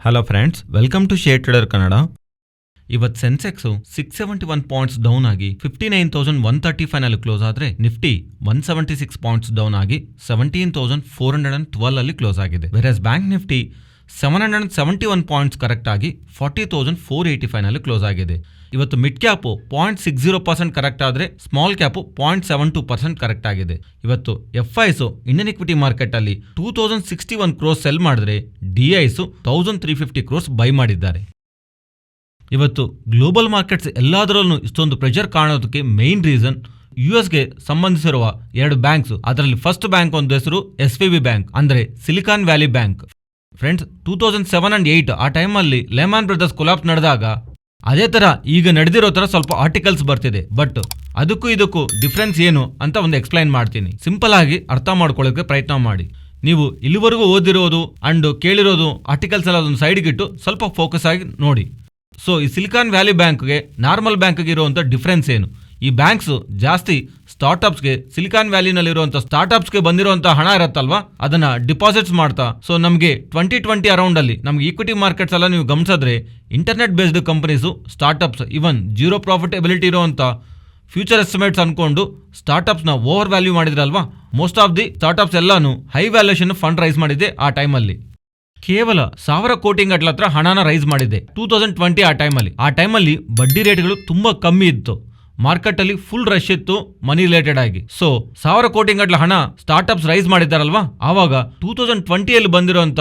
Hello friends, welcome to share trader Kannada. ಇವತ್ತು Sensex 671 points down ಆಗಿ 59,135 ನಲ್ಲಿ ಕ್ಲೋಸ್ ಆದರೆ ನಿಫ್ಟಿ 176 ಪಾಯಿಂಟ್ಸ್ ಡೌನ್ ಆಗಿ 17,412 ಅಲ್ಲಿ ಕ್ಲೋಸ್ ಆಗಿದೆ. Virus bank Nifty 771 points correct ಆಗಿ 40,485 ನಲ್ಲಿ ಕ್ಲೋಸ್ ಆಗಿದೆ. ಇವತ್ತು ಮಿಡ್ ಕ್ಯಾಪು 0.60% ಕರೆಕ್ಟ್ ಆದರೆ ಸ್ಮಾಲ್ ಕ್ಯಾಪು 0.72% ಕರೆಕ್ಟ್ ಆಗಿದೆ. ಇವತ್ತು ಎಫ್ಐಸು ಇಂಡಿಯನ್ ಇಕ್ವಿಟಿ ಮಾರ್ಕೆಟ್ ಅಲ್ಲಿ 2061 ಕ್ರೋಸ್ ಸೆಲ್ ಮಾಡಿದ್ರೆ ಡಿಐಸು 1350 ಕ್ರೋಸ್ ಬೈ ಮಾಡಿದ್ದಾರೆ. ಇವತ್ತು ಗ್ಲೋಬಲ್ ಮಾರ್ಕೆಟ್ಸ್ ಎಲ್ಲದರಲ್ಲೂ ಇಷ್ಟೊಂದು ಪ್ರೆಷರ್ ಕಾಣೋದಕ್ಕೆ ಮೇನ್ ರೀಸನ್ ಯುಎಸ್ಗೆ ಸಂಬಂಧಿಸಿರುವ ಎರಡು ಬ್ಯಾಂಕ್ಸ್. ಅದರಲ್ಲಿ ಫಸ್ಟ್ ಬ್ಯಾಂಕ್ ಒಂದು ಹೆಸರು SVB ಬ್ಯಾಂಕ್, ಅಂದ್ರೆ silicon valley bank. Friends, 2007 and 2008 ಆ ಟೈಮಲ್ಲಿ ಲೆಹ್ಮನ್ ಬ್ರದರ್ಸ್ ಕೊಲಾಪ್ಸ್ ನಡೆದಾಗ ಅದೇ ತರ ಈಗ ನಡೆದಿರೋ ತರ ಸ್ವಲ್ಪ ಆರ್ಟಿಕಲ್ಸ್ ಬರ್ತಿದೆ. ಬಟ್ ಅದಕ್ಕೂ ಇದಕ್ಕೂ ಡಿಫ್ರೆನ್ಸ್ ಏನು ಅಂತ ಒಂದು ಎಕ್ಸ್ಪ್ಲೈನ್ ಮಾಡ್ತೀನಿ. ಸಿಂಪಲ್ ಆಗಿ ಅರ್ಥ ಮಾಡ್ಕೊಳ್ಳೋಕೆ ಪ್ರಯತ್ನ ಮಾಡಿ. ನೀವು ಇಲ್ಲಿವರೆಗೂ ಓದಿರೋದು ಅಂಡ್ ಕೇಳಿರೋದು ಆರ್ಟಿಕಲ್ಸ್ ಎಲ್ಲ ಒಂದು ಸೈಡ್ಗಿಟ್ಟು ಸ್ವಲ್ಪ ಫೋಕಸ್ ಆಗಿ ನೋಡಿ. ಸೊ ಈ ಸಿಲಿಕಾನ್ ವ್ಯಾಲಿ ಬ್ಯಾಂಕ್ಗೆ ನಾರ್ಮಲ್ ಬ್ಯಾಂಕ್ಗೆ ಇರುವಂಥ ಡಿಫ್ರೆನ್ಸ್ ಏನು? ಈ ಬ್ಯಾಂಕ್ಸ್ ಜಾಸ್ತಿ ಸ್ಟಾರ್ಟ್ಅಪ್ಸ್ಗೆ, ಸಿಲಿಕಾನ್ ವ್ಯಾಲಿನಲ್ಲಿರುವಂಥ ಸ್ಟಾರ್ಟ್ಅಪ್ಸ್ಗೆ ಬಂದಿರುವಂಥ ಹಣ ಇರುತ್ತಲ್ವಾ, ಅದನ್ನ ಡಿಪಾಸಿಟ್ಸ್ ಮಾಡ್ತಾ. ಸೊ ನಮಗೆ 2020 ಅರೌಂಡ್ ಅಲ್ಲಿ ನಮ್ಗೆ ಈಕ್ವಿಟಿ ಮಾರ್ಕೆಟ್ಸ್ ಎಲ್ಲ ನೀವು ಗಮನಿಸಿದ್ರೆ internet based companies, startups, even zero profitability ಇರುವಂಥ ಫ್ಯೂಚರ್ ಎಸ್ಟಿಮೇಟ್ಸ್ ಅನ್ಕೊಂಡು ಸ್ಟಾರ್ಟ್ಅಪ್ಸ್ನ ಓವರ್ ವ್ಯಾಲ್ಯೂ ಮಾಡಿದ್ರಲ್ವಾ. ಮೋಸ್ಟ್ ಆಫ್ ದಿ ಸ್ಟಾರ್ಟ್ಅಪ್ಸ್ ಎಲ್ಲಾನು ಹೈ ವ್ಯಾಲ್ಯೂಷನ್ ಫಂಡ್ ರೈಸ್ ಮಾಡಿದೆ ಆ ಟೈಮಲ್ಲಿ. ಕೇವಲ 1000 ಕೋಟಿ ಗಟ್ಟಲ ಹತ್ರ ಹಣನ ರೈಸ್ ಮಾಡಿದೆ 2020 ಆ ಟೈಮಲ್ಲಿ ಬಡ್ಡಿ ರೇಟ್ಗಳು ತುಂಬಾ ಕಮ್ಮಿ ಇತ್ತು. ಮಾರ್ಕೆಟ್ ಅಲ್ಲಿ ಫುಲ್ ರಶ್ ಇತ್ತು ಮನಿ ರಿಲೇಟೆಡ್ ಆಗಿ. ಸೊ 1000 ಕೋಟಿ ಗಟ್ಟಲ ಹಣ ಸ್ಟಾರ್ಟ್ಅಪ್ಸ್ ರೈಸ್ ಮಾಡಿದ್ದಾರಲ್ವಾ, ಆವಾಗ 2020 ಬಂದಿರುವಂತ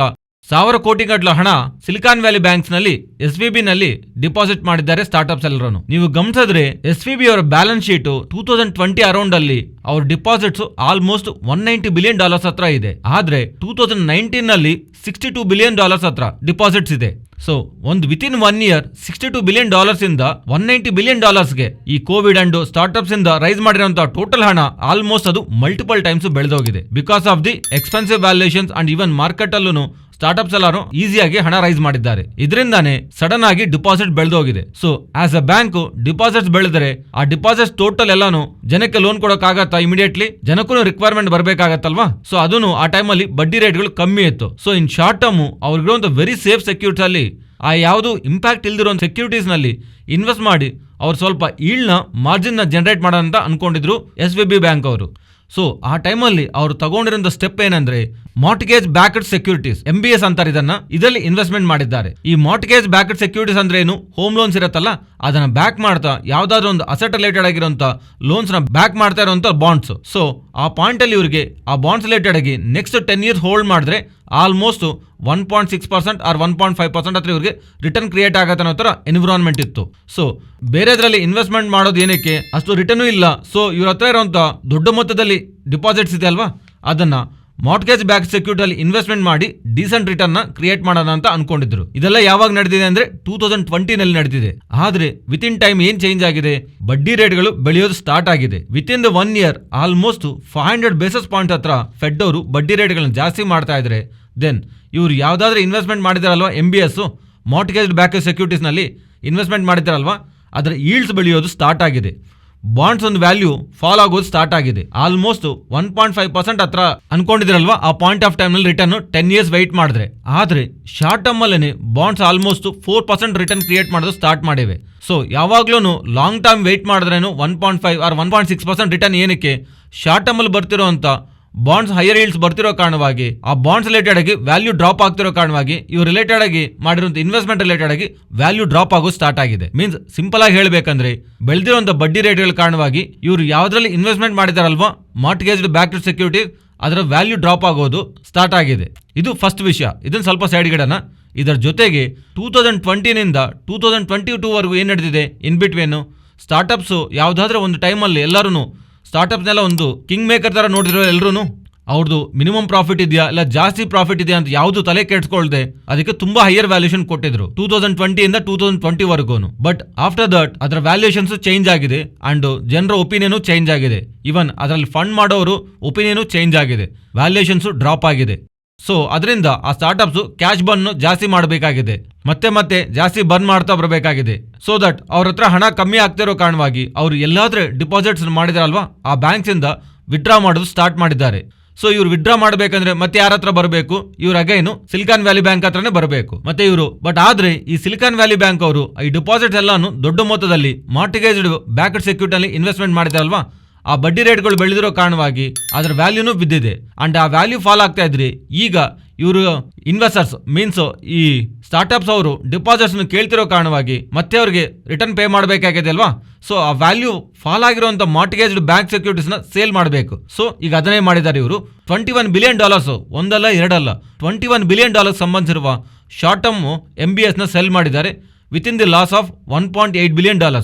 1000 ಕೋಟಿ ಗಟ್ಟಲ ಹಣ ಸಿಲಿಕಾನ್ ವ್ಯಾಲಿ ಬ್ಯಾಂಕ್ಸ್ ನಲ್ಲಿ SVB ನಲ್ಲಿ ಡಿಪಾಸಿಟ್ ಮಾಡಿದ್ದಾರೆ ಸ್ಟಾರ್ಟ್ಅಪ್ಸ್ ಎಲ್ಲರೂ. ನೀವು ಗಮನಿಸಿದ್ರೆ SVB ಅವರ ಬ್ಯಾಲೆನ್ಸ್ ಶೀಟ್ 2020 ಅರೌಂಡ್ ಅಲ್ಲಿ ಅವ್ರ ಡಿಪಾಸಿಟ್ಸ್ ಆಲ್ಮೋಸ್ಟ್ $190 ಬಿಲಿಯನ್ ಹತ್ರ ಇದೆ. ಆದ್ರೆ 2019 ನಲ್ಲಿ $62 ಬಿಲಿಯನ್ ಹತ್ರ ಡಿಪಾಸಿಟ್ಸ್ ಇದೆ. ಸೊ ಒಂದು ವಿತಿನ್ 1 ಇಯರ್ $62 ಬಿಲಿಯನ್ ಇಂದ $190 ಬಿಲಿಯನ್ ಗೆ ಈ ಕೋವಿಡ್ ಅಂಡ್ ಸ್ಟಾರ್ಟ್ಅಪ್ಸ್ ಇಂದ ರೈಸ್ ಮಾಡಿರುವಂತಹ ಟೋಟಲ್ ಹಣ ಆಲ್ಮೋಸ್ಟ್ ಅದು ಮಲ್ಟಿಪಲ್ ಟೈಮ್ಸ್ ಬೆಳೆದೋಗಿದೆ. Because of the expensive valuations and even market ಅಲ್ಲೂ ಸ್ಟಾರ್ಟ್ಅಪ್ಸ್ ಎಲ್ಲರೂ ಈಸಿಯಾಗಿ ಹಣ ರೈಸ್ ಮಾಡಿದ್ದಾರೆ. ಇದರಿಂದಾನೇ ಸಡನ್ ಆಗಿ ಡಿಪಾಸಿಟ್ ಬೆಳೆದೋಗಿದೆ. So as a bank deposits ಬೆಳೆದರೆ ಆ ಡಿಪಾಸಿಟ್ಸ್ ಟೋಟಲ್ ಎಲ್ಲಾನು ಜನಕ್ಕೆ ಲೋನ್ ಕೊಡೋಕ್ಕಾಗತ್ತಾ? ಇಮಿಡಿಯೇಟ್ಲಿ ಜನಕ್ಕೂ ರಿಕ್ವೈರ್ಮೆಂಟ್ ಬರಬೇಕಾಗತ್ತಲ್ವಾ. ಸೊ ಅದನ್ನು ಆ ಟೈಮಲ್ಲಿ ಬಡ್ಡಿ ರೇಟ್ಗಳು ಕಮ್ಮಿ ಇತ್ತು. ಸೊ ಇನ್ ಶಾರ್ಟ್ ಟರ್ಮ್ ಅವ್ರಿಗಿರುವಂತ ವೆರಿ ಸೇಫ್ ಸೆಕ್ಯೂರಿಟೀಸ್ ಅಲ್ಲಿ ಆ ಯಾವುದು ಇಂಪ್ಯಾಕ್ಟ್ ಇಲ್ದಿರೋ ಸೆಕ್ಯೂರಿಟೀಸ್ ನಲ್ಲಿ ಇನ್ವೆಸ್ಟ್ ಮಾಡಿ ಅವ್ರು ಸ್ವಲ್ಪ ಈಲ್ಡ್ನ ಮಾರ್ಜಿನ್ ನ ಜನರೇಟ್ ಮಾಡೋಣ ಅನ್ಕೊಂಡಿದ್ರು SVB ಬ್ಯಾಂಕ್ ಅವರು. ಸೊ ಆ ಟೈಮಲ್ಲಿ ಅವರು ತಗೊಂಡಿರೋ ಸ್ಟೆಪ್ ಏನಂದ್ರೆ ಮಾರ್ಟ್ಗೇಜ್ ಬ್ಯಾಕ್ಡ್ ಸೆಕ್ಯೂರಿಟೀಸ್, MBS ಅಂತಾರೆ ಇದನ್ನ. ಇದರಲ್ಲಿ ಇನ್ವೆಸ್ಟ್ಮೆಂಟ್ ಮಾಡಿದ್ದಾರೆ. ಈ ಮಾರ್ಟ್ಗೇಜ್ ಬ್ಯಾಕ್ಡ್ ಸೆಕ್ಯೂರಿಟೀಸ್ ಅಂದ್ರೆ ಏನು? ಹೋಮ್ ಲೋನ್ಸ್ ಇರತ್ತಲ್ಲ, ಅದನ್ನ ಬ್ಯಾಕ್ ಮಾಡ್ತಾ ಯಾವ್ದಾದ್ರು ಒಂದು ಅಸೆಟ್ ರಿಲೇಟೆಡ್ ಆಗಿರುವಂತ ಲೋನ್ಸ್ ನ ಬ್ಯಾಕ್ ಮಾಡ್ತಾ ಇರುವಂತ ಬಾಂಡ್ಸ್. ಸೊ ಆ ಪಾಯಿಂಟ್ ಅಲ್ಲಿ ಇವರಿಗೆ ಆ ಬಾಂಡ್ಸ್ ರಿಲೇಟೆಡ್ ಆಗಿ ನೆಕ್ಸ್ಟ್ 10 years ಹೋಲ್ಡ್ ಮಾಡಿದ್ರೆ ಆಲ್ಮೋಸ್ಟ್ 1.6% ಆರ್ 1.5% ಹತ್ರ ಇವ್ರಿಗೆ ರಿಟರ್ನ್ ಕ್ರಿಯೇಟ್ ಆಗತ್ತೆ ಅನ್ನೋ ತರ ಎನ್ವಿರಾನ್ಮೆಂಟ್ ಇತ್ತು. ಸೊ ಬೇರೆದ್ರಲ್ಲಿ ಇನ್ವೆಸ್ಟ್ಮೆಂಟ್ ಮಾಡೋದು ಏನಕ್ಕೆ? ಅಷ್ಟು ರಿಟರ್ನ್ ಇಲ್ಲ. ಸೊ ಇವ್ರ ಹತ್ರ ಇರುವಂತ ದೊಡ್ಡ ಮೊತ್ತದಲ್ಲಿ ಡಿಪಾಸಿಟ್ಸ್ ಇದೆ ಅಲ್ವಾ, ಅದನ್ನ ಮಾರ್ಟ್ಗೇಜ್ ಬ್ಯಾಕ್ ಸೆಕ್ಯೂರಿಟಿ ಇನ್ವೆಸ್ಟ್ಮೆಂಟ್ ಮಾಡಿ ಡೀಸೆಂಟ್ ರಿಟರ್ನ್ ನ ಕ್ರಿಯೇಟ್ ಮಾಡೋಣ ಅಂತ ಅನ್ಕೊಂಡಿದ್ರು. ಇದೆಲ್ಲ ಯಾವಾಗ ನಡೆದಿದೆ ಅಂದ್ರೆ 2020 ನಲ್ಲಿ ನಡೆದಿದೆ. ಆದ್ರೆ ವಿತಿನ್ ಟೈಮ್ ಏನ್ ಚೇಂಜ್ ಆಗಿದೆ? ಬಡ್ಡಿ ರೇಟ್ಗಳು ಬೆಳೆಯೋದು ಸ್ಟಾರ್ಟ್ ಆಗಿದೆ. Within the 1 year almost 500 basis point ಹತ್ರ ಫೆಡ್ ಅವರು ಬಡ್ಡಿ ರೇಟ್ಗಳನ್ನ ಜಾಸ್ತಿ ಮಾಡ್ತಾ ಇದ್ರೆ, ದೆನ್ ಇವ್ರು ಯಾವ್ದಾದ್ರು ಇನ್ವೆಸ್ಟ್ಮೆಂಟ್ ಮಾಡಿದಾರಲ್ವಾ, MBS ಮಾರ್ಟ್ಗೇಜ್ ಬ್ಯಾಕ್ ಸೆಕ್ಯೂರಿಟೀಸ್ ನಲ್ಲಿ ಇನ್ವೆಸ್ಟ್ಮೆಂಟ್ ಮಾಡಿದಾರಲ್ವಾ, ಅದರ ಈಲ್ಡ್ಸ್ ಬೆಳೆಯೋದು ಸ್ಟಾರ್ಟ್ ಆಗಿದೆ. ಬಾಂಡ್ಸ್ ಒಂದು ವ್ಯಾಲ್ಯೂ ಫಾಲ್ ಆಗೋದು ಸ್ಟಾರ್ಟ್ ಆಗಿದೆ. ಆಲ್ಮೋಸ್ಟ್ 1.5% ಹತ್ರ ಅನ್ಕೊಂಡಿದ್ರಲ್ವಾ, ಆ ಪಾಯಿಂಟ್ ಆಫ್ ಟೈಮ್ ನಲ್ಲಿ ರಿಟರ್ನ್ 10 years ವೆಯ್ಟ್ ಮಾಡಿದ್ರೆ. ಆದ್ರೆ ಶಾರ್ಟ್ ಟರ್ಮ್ ಅಲ್ಲೇನೆ ಬಾಂಡ್ಸ್ ಆಲ್ಮೋಸ್ಟ್ 4% ರಿಟರ್ನ್ ಕ್ರಿಯೇಟ್ ಮಾಡೋದು ಸ್ಟಾರ್ಟ್ ಮಾಡಿವೆ. ಸೊ ಯಾವಾಗ್ಲೂ ಲಾಂಗ್ ಟರ್ಮ್ ವೆಯ್ಟ್ ಮಾಡಿದ್ರೇನು 1.5 ಆರ್ 1.6% ರಿಟರ್ನ್ ಏನಕ್ಕೆ? ಶಾರ್ಟ್ ಟರ್ಮ್ ಅಲ್ಲಿ ಬರ್ತಿರೋಂತ ಬಾಂಡ್ಸ್ ಹೈಯರ್ ಈಲ್ಡ್ಸ್ ಬರ್ತಿರೋ ಕಾರಣವಾಗಿ, ಆ ಬಾಂಡ್ಸ್ ರಿಲೇಟೆಡ್ ಆಗಿ ವ್ಯಾಲ್ಯೂ ಡ್ರಾಪ್ ಆಗ್ತಿರೋ ಕಾರಣವಾಗಿ ಇವ್ರು ರಿಲೇಟೆಡ್ ಆಗಿ ಮಾಡಿರುವಂತ ಇನ್ವೆಸ್ಟ್ಮೆಂಟ್ ರಿಲೇಟೆಡ್ ಆಗಿ ವ್ಯಾಲ್ಯೂ ಡ್ರಾಪ್ ಆಗೋ ಸ್ಟಾರ್ಟ್ ಆಗಿದೆ. ಮೀನ್ಸ್ ಸಿಂಪಲ್ ಆಗಿ ಹೇಳ್ಬೇಕಂದ್ರೆ ಬೆಳೆದಿರುವಂತ ಬಡ್ಡಿ ರೇಟ್ಗಳ ಕಾರಣವಾಗಿ ಇವ್ರು ಯಾವ್ದ್ರಲ್ಲಿ ಇನ್ವೆಸ್ಟ್ಮೆಂಟ್ ಮಾಡಿದಾರಲ್ವಾ ಮಾರ್ಟ್ಗೇಜ್ಡ್ ಬ್ಯಾಕ್ಡ್ ಸೆಕ್ಯೂರಿಟಿ, ಅದರ ವ್ಯಾಲ್ಯೂ ಡ್ರಾಪ್ ಆಗೋದು ಸ್ಟಾರ್ಟ್ ಆಗಿದೆ. ಇದು ಫಸ್ಟ್ ವಿಷಯ. ಇದನ್ನ ಸ್ವಲ್ಪ ಸೈಡ್ ಗಿಡನ. ಇದರ ಜೊತೆಗೆ 2020 ನಿಂದ 2022 ವರೆಗೂ ಏನ್ ನಡೆದಿದೆ ಇನ್ ಬಿಟ್ವೀನ್ ಸ್ಟಾರ್ಟ್ಅಪ್ಸ್ ಯಾವ್ದಾದ್ರೆ ಒಂದು ಟೈಮಲ್ಲಿ ಎಲ್ಲರೂ ಸ್ಟಾರ್ಟ್ಅಪ್ನೆಲ್ಲ ಒಂದು ಕಿಂಗ್ ಮೇಕರ್ ತರ ನೋಡಿದ್ರು ಎಲ್ಲರೂ. ಅವ್ರದ್ದು ಮಿನಿಮಮ್ ಪ್ರಾಫಿಟ್ ಇದೆಯಾ ಇಲ್ಲ ಜಾಸ್ತಿ ಪ್ರಾಫಿಟ್ ಇದೆಯಾ ಅಂತ ಯಾವುದು ತಲೆ ಕೆಡ್ಸ್ಕೊಳ್ದೆ ಅದಕ್ಕೆ ತುಂಬಾ ಹೈಯರ್ ವ್ಯಾಲ್ಯೂಷನ್ ಕೊಟ್ಟಿದ್ರು 2020 ಇಂದ 2020 ವರೆಗೂ. ಬಟ್ ಆಫ್ಟರ್ ದಟ್ ಅದರ ವ್ಯಾಲ್ಯೂಷನ್ಸ್ ಚೇಂಜ್ ಆಗಿದೆ ಅಂಡ್ ಜನರ ಒಪಿನಿಯನ್ ಚೇಂಜ್ ಆಗಿದೆ. ಇವನ್ ಅದರಲ್ಲಿ ಫಂಡ್ ಮಾಡೋರು ಒಪಿನಿಯನ್ ಚೇಂಜ್ ಆಗಿದೆ, ವ್ಯಾಲ್ಯೂಷನ್ಸ್ ಡ್ರಾಪ್ ಆಗಿದೆ. ಸೊ ಅದರಿಂದ ಆ ಸ್ಟಾರ್ಟ್ಅಪ್ಸ್ ಕ್ಯಾಶ್ ಬರ್ನ್ ಜಾಸ್ತಿ ಮಾಡಬೇಕಾಗಿದೆ, ಮತ್ತೆ ಜಾಸ್ತಿ ಬರ್ನ್ ಮಾಡ್ತಾ ಬರಬೇಕಾಗಿದೆ. ಸೊ ದಟ್ ಅವ್ರ ಹತ್ರ ಹಣ ಕಮ್ಮಿ ಆಗ್ತಿರೋ ಕಾರಣವಾಗಿ ಅವ್ರು ಎಲ್ಲಾದ್ರೂ ಡಿಪಾಸಿಟ್ಸ್ ಮಾಡಿದಾರಲ್ವಾ, ಆ ಬ್ಯಾಂಕ್ಸ್ ಇಂದ ವಿಡ್ರಾ ಮಾಡೋದು ಸ್ಟಾರ್ಟ್ ಮಾಡಿದ್ದಾರೆ. ಸೊ ಇವ್ರು ವಿಡ್ರಾ ಮಾಡಬೇಕಂದ್ರೆ ಮತ್ತೆ ಯಾರ ಹತ್ರ ಬರಬೇಕು, ಇವ್ರ ಅಗೈನು ಸಿಲಿಕಾನ್ ವ್ಯಾಲಿ ಬ್ಯಾಂಕ್ ಹತ್ರನೇ ಬರಬೇಕು. ಮತ್ತೆ ಇವರು ಆದ್ರೆ ಈ ಸಿಲಿಕಾನ್ ವ್ಯಾಲಿ ಬ್ಯಾಂಕ್ ಅವರು ಈ ಡಿಪಾಸಿಟ್ಸ್ ಎಲ್ಲಾನು ದೊಡ್ಡ ಮೊತ್ತದಲ್ಲಿ ಮಾರ್ಟಿಗೇಜ್ಡ್ ಬ್ಯಾಕ್ಡ್ ಸೆಕ್ಯೂರಿಟಿ ಅಲ್ಲಿ ಇನ್ವೆಸ್ಟ್ಮೆಂಟ್ ಮಾಡಿದೆ ಅಲ್ವಾ, ಆ ಬಡ್ಡಿ ರೇಟ್ಗಳು ಬೆಳೆದಿರೋ ಕಾರಣವಾಗಿ ಅದರ ವ್ಯಾಲ್ಯೂನು ಬಿದ್ದಿದೆ. ಅಂಡ್ ಆ ವ್ಯಾಲ್ಯೂ ಫಾಲ್ ಆಗ್ತಾ ಇದ್ರಿ. ಈಗ ಇವರು ಇನ್ವೆಸ್ಟರ್ಸ್ ಮೀನ್ಸ್ ಈ ಸ್ಟಾರ್ಟ್ಅಪ್ಸ್ ಅವರು ಡಿಪಾಸಿಟ್ಸ್ ಕೇಳ್ತಿರೋ ಕಾರಣವಾಗಿ ಮತ್ತೆ ಅವ್ರಿಗೆ ರಿಟರ್ನ್ ಪೇ ಮಾಡಬೇಕಾಗಿದೆ ಅಲ್ವಾ. ಸೊ ಆ ವ್ಯಾಲ್ಯೂ ಫಾಲ್ ಆಗಿರುವಂತ ಮಾರ್ಟಿಗೇಜ್ಡ್ ಬ್ಯಾಂಕ್ ಸೆಕ್ಯೂರಿಟೀಸ್ ನ ಸೇಲ್ ಮಾಡಬೇಕು. ಸೊ ಈಗ ಅದನ್ನೇ ಮಾಡಿದ್ದಾರೆ ಇವರು. $21 ಬಿಲಿಯನ್, ಒಂದಲ್ಲ ಎರಡಲ್ಲ, $21 ಬಿಲಿಯನ್ ಸಂಬಂಧಿಸಿರುವ ಶಾರ್ಟ್ ಟರ್ಮ್ MBS ನ ಸೆಲ್ ಮಾಡಿದ್ದಾರೆ with in the laws of $1.8 billion.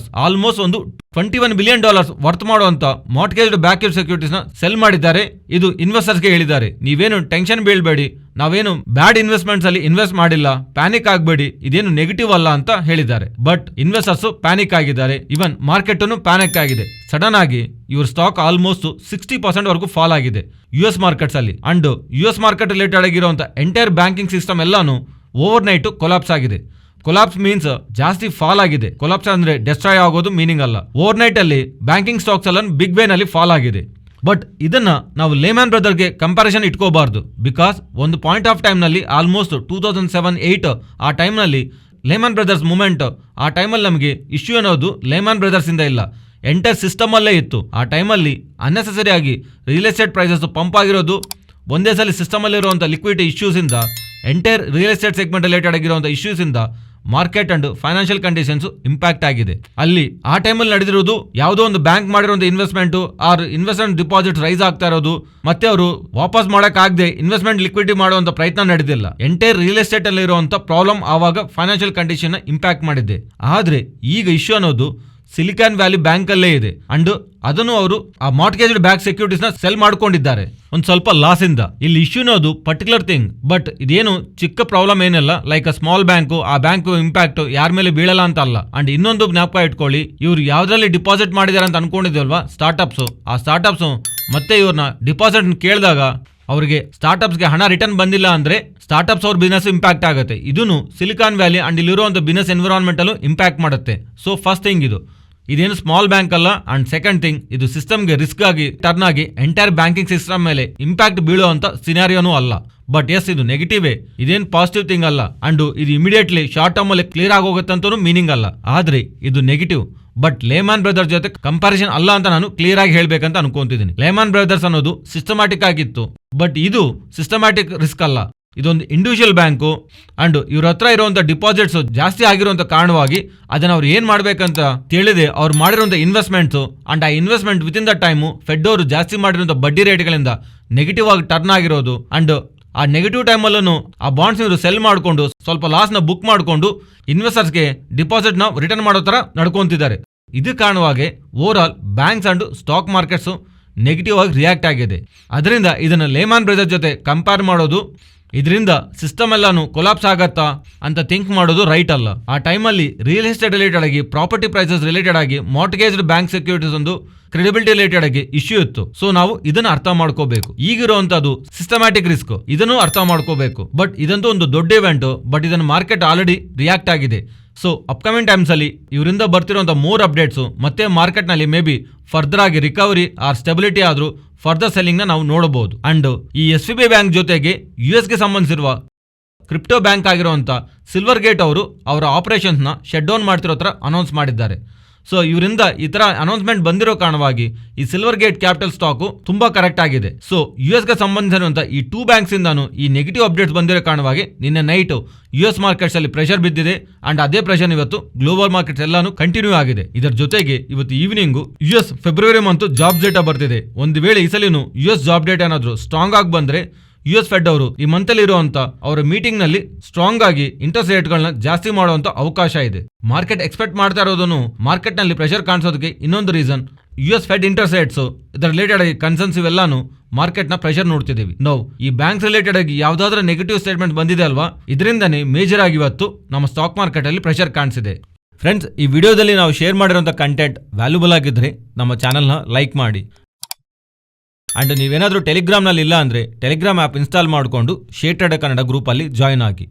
Almost ಒಂದು $21 ಬಿಲಿಯನ್ ವರ್ತ್ ಮಾಡುವಂತ ಮಾರ್ಟ್ಗೇಜ್ಡ್ ಬ್ಯಾಕ್ಡ್ ಸೆಕ್ಯೂರಿಟೀಸ್ ನ ಸೆಲ್ ಮಾಡಿದ್ದಾರೆ. ಇದು ಇನ್ವೆಸ್ಟರ್ಸ್ಗೆ ಹೇಳಿದ್ದಾರೆ, ನೀವೇನು ಟೆನ್ಷನ್ ಬೀಳ್ಬೇಡಿ, ನಾವೇನು ಬ್ಯಾಡ್ ಇನ್ವೆಸ್ಟ್ಮೆಂಟ್ಸ್ ಅಲ್ಲಿ ಇನ್ವೆಸ್ಟ್ ಮಾಡಿಲ್ಲ, ಪ್ಯಾನಿಕ್ ಆಗಬೇಡಿ, ಇದೇನು ನೆಗೆಟಿವ್ ಅಲ್ಲ ಅಂತ ಹೇಳಿದ್ದಾರೆ. ಬಟ್ ಇನ್ವೆಸ್ಟರ್ಸ್ ಪ್ಯಾನಿಕ್ ಆಗಿದ್ದಾರೆ, ಇವನ್ ಮಾರ್ಕೆಟ್ ಪ್ಯಾನಿಕ್ ಆಗಿದೆ. ಸಡನ್ ಆಗಿ ಇವ್ರ ಸ್ಟಾಕ್ ಆಲ್ಮೋಸ್ಟ್ 60% ವರೆಗೂ ಫಾಲ್ ಆಗಿದೆ US ಮಾರ್ಕೆಟ್ಸ್ ಅಲ್ಲಿ. ಅಂಡ್ US ಮಾರ್ಕೆಟ್ ರಿಲೇಟೆಡ್ ಆಗಿರುವಂತ ಎಂಟೈರ್ ಬ್ಯಾಂಕಿಂಗ್ ಸಿಸ್ಟಮ್ ಎಲ್ಲಾನು ಓವರ್ ನೈಟ್ ಕೊಲಾಪ್ಸ್ ಆಗಿದೆ. ಕೊಲಾಪ್ಸ್ ಮೀನ್ಸ್ ಜಾಸ್ತಿ ಫಾಲ್ ಆಗಿದೆ. ಕೊಲಾಪ್ಸ್ ಅಂದ್ರೆ ಡೆಸ್ಟ್ರಾಯ್ ಆಗೋದು ಮೀನಿಂಗ್ ಅಲ್ಲ. ಓವರ್ ನೈಟ್ ಅಲ್ಲಿ ಬ್ಯಾಂಕಿಂಗ್ ಸ್ಟಾಕ್ಸ್ ಎಲ್ಲ ಬಿಗ್ ವೇ ನಲ್ಲಿ ಫಾಲ್ ಆಗಿದೆ. ಬಟ್ ಇದನ್ನ ನಾವು ಲೇಮ್ಯಾನ್ ಬ್ರದರ್ಗೆ ಕಂಪ್ಯಾರಿಸನ್ ಇಟ್ಕೋಬಾರ್ದು. ಬಿಕಾಸ್ ಒಂದು ಪಾಯಿಂಟ್ ಆಫ್ ಟೈಮ್ ನಲ್ಲಿ ಆಲ್ಮೋಸ್ಟ್ 2007-8 ಆ ಟೈಮ್ ನಲ್ಲಿ ಲೇಮ್ಯಾನ್ ಬ್ರದರ್ಸ್ ಮೂವ್ಮೆಂಟ್, ಆ ಟೈಮಲ್ಲಿ ನಮಗೆ ಇಶ್ಯೂ ಅನ್ನೋದು ಲೇಮ್ಯಾನ್ ಬ್ರದರ್ಸ್ ಇಂದ ಇಲ್ಲ, ಎಂಟೈರ್ ಸಿಸ್ಟಮ್ ಅಲ್ಲೇ ಇತ್ತು. ಆ ಟೈಮಲ್ಲಿ ಅನ್ನೆಸೆಸರಿ ಆಗಿ ರಿಯಲ್ ಎಸ್ಟೇಟ್ ಪ್ರೈಸಸ್ ಪಂಪ್ ಆಗಿರೋದು, ಒಂದೇ ಸಲ ಸಿಸ್ಟಮ್ ಅಲ್ಲಿ ಇರುವಂತಹ ಲಿಕ್ವಿಡಿಟಿ ಇಶ್ಯೂಸ್ ಇಂದ, entire real estate segment related ಆಗಿರುವಂತಹ ಇಶ್ಯೂಸ್ ಇಂದ market and financial conditions impact ಆಗಿದೆ. ಅಲ್ಲಿ ಆ ಟೈಮಲ್ಲಿ ನಡೆದಿರೋದು ಯಾವುದೋ ಒಂದು ಬ್ಯಾಂಕ್ ಮಾಡಿರುವಂತಹ investment or investment deposit rise ಆಗ್ತಾ ಇರೋದು, ಮತ್ತೆ ಅವರು ವಾಪಸ್ ಮಾಡಕ್ಕಾಗದೆ ಇನ್ವೆಸ್ಟ್ಮೆಂಟ್ ಲಿಕ್ವಿಡಿಟಿ ಮಾಡುವಂತ ಪ್ರಯತ್ನ ನಡೆದಿಲ್ಲ. ಎಂಟೈರ್ ರಿಯಲ್ ಎಸ್ಟೇಟ್ ಅಲ್ಲಿ ಇರುವಂತ ಪ್ರಾಬ್ಲಮ್ ಆವಾಗ ಫೈನಾನ್ಷಿಯಲ್ ಕಂಡೀಷನ್ ಇಂಪ್ಯಾಕ್ಟ್ ಮಾಡಿದೆ. ಆದ್ರೆ ಈಗ ಇಶ್ಯೂ ಅನ್ನೋದು ಸಿಲಿಕಾನ್ ವ್ಯಾಲಿ ಬ್ಯಾಂಕ್ ಅಲ್ಲೇ ಇದೆ. ಅಂಡ್ ಅದನ್ನು ಅವರು ಆ ಮಾರ್ಟ್ಗೇಜ್ಡ್ ಬ್ಯಾಕ್ ಸೆಕ್ಯೂರಿಟೀಸ್ ನ ಸೆಲ್ ಮಾಡ್ಕೊಂಡಿದ್ದಾರೆ ಒಂದ್ ಸ್ವಲ್ಪ ಲಾಸ್ ಇಂದ. ಇಲ್ಲಿ ಇಶ್ಯೂ ಅನ್ನೋದು ಪರ್ಟಿಕ್ಯುಲರ್ ಥಿಂಗ್, ಬಟ್ ಇದೇನು ಚಿಕ್ಕ ಪ್ರಾಬ್ಲಮ್ ಏನಿಲ್ಲ. ಲೈಕ್ ಅ ಸ್ಮಾಲ್ ಬ್ಯಾಂಕ್, ಆ ಬ್ಯಾಂಕ್ ಇಂಪ್ಯಾಕ್ಟ್ ಯಾರ ಮೇಲೆ ಬೀಳಲ್ಲ ಅಂತ ಅಲ್ಲ. ಅಂಡ್ ಇನ್ನೊಂದು ಜ್ಞಾಪಕ ಇಟ್ಕೊಳ್ಳಿ, ಇವ್ರು ಯಾವ್ದ್ರಲ್ಲಿ ಡಿಪಾಸಿಟ್ ಮಾಡಿದಾರೆ ಅಂತ ಅನ್ಕೊಂಡಿದ್ವಲ್ವಾ ಸ್ಟಾರ್ಟ್ಅಪ್ಸ್, ಆ ಸ್ಟಾರ್ಟ್ಅಪ್ಸ್ ಮತ್ತೆ ಇವ್ರನ್ನ ಡಿಪಾಸಿಟ್ ಕೇಳಿದಾಗ ಅವರಿಗೆ ಸ್ಟಾರ್ಟ್ಅಪ್ಸ್ಗೆ ಹಣ ರಿಟರ್ನ್ ಬಂದಿಲ್ಲ ಅಂದ್ರೆ ಸ್ಟಾರ್ಟ್ಅಪ್ಸ್ ಅವ್ರ ಬಿಸ್ನೆಸ್ ಇಂಪ್ಯಾಕ್ಟ್ ಆಗುತ್ತೆ. ಇದನ್ನು ಸಿಲಿಕಾನ್ ವ್ಯಾಲಿ ಅಂಡ್ ಇಲ್ಲಿರುವಂತ ಬಿಸ್ನೆಸ್ ಎನ್ವಿರಾನ್ಮೆಂಟ್ ಅಲ್ಲೂ ಇಂಪ್ಯಾಕ್ಟ್ ಮಾಡುತ್ತೆ. ಸೊ ಫಸ್ಟ್ ಥಿಂಗ್ ಇದೇನು ಸ್ಮಾಲ್ ಬ್ಯಾಂಕ್ ಅಲ್ಲ. ಅಂಡ್ ಸೆಕೆಂಡ್ ಥಿಂಗ್, ಇದು ಸಿಸ್ಟಮ್ಗೆ ರಿಸ್ಕ್ ಆಗಿ ಟರ್ನ್ ಆಗಿ ಎಂಟೈರ್ ಬ್ಯಾಂಕಿಂಗ್ ಸಿಸ್ಟಮ್ ಮೇಲೆ ಇಂಪ್ಯಾಕ್ಟ್ ಬೀಳುವಂತ ಸಿನಾರಿಯೋನೂ ಅಲ್ಲ. ಬಟ್ ಎಸ್, ಇದು ನೆಗೆಟಿವ್, ಇದೇನು ಪಾಸಿಟಿವ್ ಥಿಂಗ್ ಅಲ್ಲ. ಅಂಡ್ ಇದು ಇಮಿಡಿಯೇಟ್ಲಿ ಶಾರ್ಟ್ ಟರ್ಮ್ ಅಲ್ಲಿ ಕ್ಲಿಯರ್ ಆಗೋಗುತ್ತಂತೂ ಮೀನಿಂಗ್ ಅಲ್ಲ. ಆದ್ರೆ ಇದು ನೆಗೆಟಿವ್. ಬಟ್ ಲೇಮ್ಯಾನ್ ಬ್ರದರ್ಸ್ ಜೊತೆ ಕಂಪ್ಯಾರಿಸನ್ ಅಲ್ಲ ಅಂತ ನಾನು ಕ್ಲಿಯರ್ ಆಗಿ ಹೇಳ್ಬೇಕಂತ ಅನ್ಕೊಂತಿದ್ದೀನಿ. ಲೇಮ್ಯಾನ್ ಬ್ರದರ್ಸ್ ಅನ್ನೋದು ಸಿಸ್ಟಮ್ಯಾಟಿಕ್ ಆಗಿತ್ತು, ಬಟ್ ಇದು ಸಿಸ್ಟಮ್ಯಾಟಿಕ್ ರಿಸ್ಕ್ ಅಲ್ಲ. ಇದೊಂದು ಇಂಡಿವಿಜುವಲ್ ಬ್ಯಾಂಕು. ಅಂಡ್ ಇವ್ರ ಹತ್ರ ಇರುವಂತ ಡಿಪಾಸಿಟ್ಸ್ ಜಾಸ್ತಿ ಆಗಿರುವಂತ ಕಾರಣವಾಗಿ ಅದನ್ನ ಅವ್ರು ಏನ್ ಮಾಡ್ಬೇಕಂತ ತಿಳಿದೆ ಅವ್ರು ಮಾಡಿರುವಂತ ಇನ್ವೆಸ್ಟ್ಮೆಂಟ್ಸ್ ಅಂಡ್ ಆ investment with in the time Fed ಅವರು ಜಾಸ್ತಿ ಮಾಡಿರುವಂತ ಬಡ್ಡಿ ರೇಟ್ಗಳಿಂದ ನೆಗೆಟಿವ್ ಆಗಿ ಟರ್ನ್ ಆಗಿರೋದು. ಅಂಡ್ ಆ ನೆಗೆಟಿವ್ ಟೈಮಲ್ಲೂ ಆ ಬಾಂಡ್ಸ್ ಇವರು ಸೆಲ್ ಮಾಡಿಕೊಂಡು ಸ್ವಲ್ಪ ಲಾಸ್ ನ ಬುಕ್ ಮಾಡಿಕೊಂಡು ಇನ್ವೆಸ್ಟರ್ಸ್ಗೆ ಡಿಪಾಸಿಟ್ ನ ರಿಟರ್ನ್ ಮಾಡೋ ತರ ನಡ್ಕೊಂತಿದ್ದಾರೆ. ಇದು ಕಾರಣವಾಗಿ over all banks and stock markets negative ಆಗಿ ರಿಯಾಕ್ಟ್ ಆಗಿದೆ. ಅದರಿಂದ ಇದನ್ನ ಲೇಮ್ಯಾನ್ ಬ್ರದರ್ಸ್ ಜೊತೆ ಕಂಪೇರ್ ಮಾಡೋದು, ಇದರಿಂದ ಸಿಸ್ಟಮ್ ಎಲ್ಲಾನು ಕೊಲಾಪ್ಸ್ ಆಗತ್ತಾ ಅಂತ ಥಿಂಕ್ ಮಾಡೋದು ರೈಟ್ ಅಲ್ಲ. ಆ ಟೈಮಲ್ಲಿ ರಿಯಲ್ ಎಸ್ಟೇಟ್ ರಿಲೇಟೆಡ್ ಆಗಿ, ಪ್ರಾಪರ್ಟಿ ಪ್ರೈಸಸ್ ರಿಲೇಟೆಡ್ ಆಗಿ, ಮಾರ್ಟ್ಗೇಜ್ಡ್ ಬ್ಯಾಂಕ್ ಸೆಕ್ಯೂರಿಟೀಸ್ ಒಂದು ಕ್ರೆಡಿಬಿಲಿಟಿ ರಿಲೇಟೆಡ್ ಆಗಿ ಇಶ್ಯೂ ಇತ್ತು. ಸೊ ನಾವು ಇದನ್ನ ಅರ್ಥ ಮಾಡ್ಕೋಬೇಕು. ಈಗಿರುವಂತದ್ದು ಸಿಸ್ಟಮ್ಯಾಟಿಕ್ ರಿಸ್ಕ್, ಇದನ್ನು ಅರ್ಥ ಮಾಡ್ಕೋಬೇಕು. ಬಟ್ ಇದಂತೂ ಒಂದು ದೊಡ್ಡ ಇವೆಂಟ್, ಬಟ್ ಇದನ್ನ ಮಾರ್ಕೆಟ್ ಆಲ್ರೆಡಿ ರಿಯಾಕ್ಟ್ ಆಗಿದೆ. ಸೊ ಅಪ್ಕಮಿಂಗ್ ಟೈಮ್ಸ್ ಅಲ್ಲಿ ಇವರಿಂದ ಬರ್ತಿರುವಂತ ಮೋರ್ ಅಪ್ಡೇಟ್ಸ್ ಮತ್ತೆ ಮಾರ್ಕೆಟ್ ನಲ್ಲಿ ಮೇ ಬಿ ಫರ್ದರ್ ಆಗಿ ರಿಕವರಿ ಆರ್ ಸ್ಟೆಬಿಲಿಟಿ ಆದ್ರೂ ಫರ್ದರ್ ಸೆಲ್ಲಿಂಗ್ ನ ನಾವು ನೋಡಬಹುದು. ಅಂಡ್ ಈ SVB ಬ್ಯಾಂಕ್ ಜೊತೆಗೆ US ಗೆ ಸಂಬಂಧಿಸಿರುವ ಕ್ರಿಪ್ಟೋ ಬ್ಯಾಂಕ್ ಆಗಿರುವಂತ ಸಿಲ್ವರ್ ಗೇಟ್ ಅವರು ಅವರ ಆಪರೇಷನ್ಸ್ ನ ಶಟ್ ಡೌನ್ ಮಾಡ್ತಿರೋ ತರ ಅನೌನ್ಸ್ ಮಾಡಿದ್ದಾರೆ. ಸೊ ಇವರಿಂದ ಈ ತರ ಅನೌನ್ಸ್ಮೆಂಟ್ ಬಂದಿರೋ ಕಾರಣವಾಗಿ ಈ ಸಿಲ್ವರ್ ಗೇಟ್ ಕ್ಯಾಪಿಟಲ್ ಸ್ಟಾಕ್ ತುಂಬಾ ಕರೆಕ್ಟ್ ಆಗಿದೆ. ಸೊ US ಗೆ ಸಂಬಂಧಿಸಿರುವಂತ ಈ 2 ಬ್ಯಾಂಕ್ಸ್ ಇಂದಾನು ಈ ನೆಗೆಟಿವ್ ಅಪ್ಡೇಟ್ಸ್ ಬಂದಿರೋ ಕಾರಣವಾಗಿ ನಿನ್ನೆ ನೈಟ್ US ಮಾರ್ಕೆಟ್ಸ್ ಅಲ್ಲಿ ಪ್ರೆಷರ್ ಬಿದ್ದಿದೆ. ಅಂಡ್ ಅದೇ ಪ್ರೆಷರ್ ಇವತ್ತು ಗ್ಲೋಬಲ್ ಮಾರ್ಕೆಟ್ಸ್ ಎಲ್ಲಾನು ಕಂಟಿನ್ಯೂ ಆಗಿದೆ. ಇದರ ಜೊತೆಗೆ ಇವತ್ತು evening US February month job data ಬರ್ತಿದೆ. ಒಂದು ವೇಳೆ ಈ ಸಲಿನೂ US ಜಾಬ್ ಡೇಟಾ ಏನಾದ್ರು ಸ್ಟ್ರಾಂಗ್ ಆಗಿ ಬಂದ್ರೆ US ಫೆಡ್ ಅವರು ಈ ಮಂತ್ ಅಲ್ಲಿ ಇರುವಂತ ಅವರ ಮೀಟಿಂಗ್ ನಲ್ಲಿ ಸ್ಟ್ರಾಂಗ್ ಆಗಿ ಇಂಟ್ರೆಸ್ಟ್ ರೇಟ್ ಗಳನ್ನ ಜಾಸ್ತಿ ಮಾಡುವಂತ ಅವಕಾಶ ಇದೆ. ಮಾರ್ಕೆಟ್ ಎಕ್ಸ್ಪೆಕ್ಟ್ ಮಾಡ್ತಾ ಇರೋದನ್ನು ಮಾರ್ಕೆಟ್ ನಲ್ಲಿ ಪ್ರೆಷರ್ ಕಾಣಿಸೋದಕ್ಕೆ ಇನ್ನೊಂದು reason US Fed interest rates ಇದರ ರಿಲೇಟೆಡ್ ಆಗಿ ಕನ್ಸರ್ನ್ಸ್ ಇವೆಲ್ಲಾನು ಮಾರ್ಕೆಟ್ ನ ಪ್ರೆಷರ್ ನೋಡ್ತಿದ್ದೀವಿ ನಾವು. ಈ ಬ್ಯಾಂಕ್ಸ್ ರಿಲೇಟೆಡ್ ಆಗಿ ಯಾವ್ದಾದ್ರೂ ನೆಗೆಟಿವ್ ಸ್ಟೇಟ್ಮೆಂಟ್ ಬಂದಿದೆ ಅಲ್ವಾ, ಇದರಿಂದನೇ ಮೇಜರ್ ಆಗಿ ಇವತ್ತು ನಮ್ಮ ಸ್ಟಾಕ್ ಮಾರ್ಕೆಟ್ ಅಲ್ಲಿ ಪ್ರೆಷರ್ ಕಾಣಿಸಿದೆ. ಫ್ರೆಂಡ್ಸ್, ಈ ವಿಡಿಯೋದಲ್ಲಿ ನಾವು ಶೇರ್ ಮಾಡಿರುವಂತ ಕಂಟೆಂಟ್ ವ್ಯಾಲ್ಯೂಬಲ್ ಆಗಿದ್ರೆ ನಮ್ಮ ಚಾನಲ್ನ ಲೈಕ್ ಮಾಡಿ. ಅಂಡ್ ನೀವೇನಾದರೂ ಟೆಲಿಗ್ರಾಮ್ನಲ್ಲಿ ಇಲ್ಲ ಅಂದರೆ ಟೆಲಿಗ್ರಾಮ್ ಆ್ಯಪ್ ಇನ್ಸ್ಟಾಲ್ ಮಾಡಿಕೊಂಡು ಶೇರ್ ಟ್ರೇಡರ್ ಕನ್ನಡ ಗ್ರೂಪಲ್ಲಿ ಜಾಯ್ನ್ ಆಗಿ.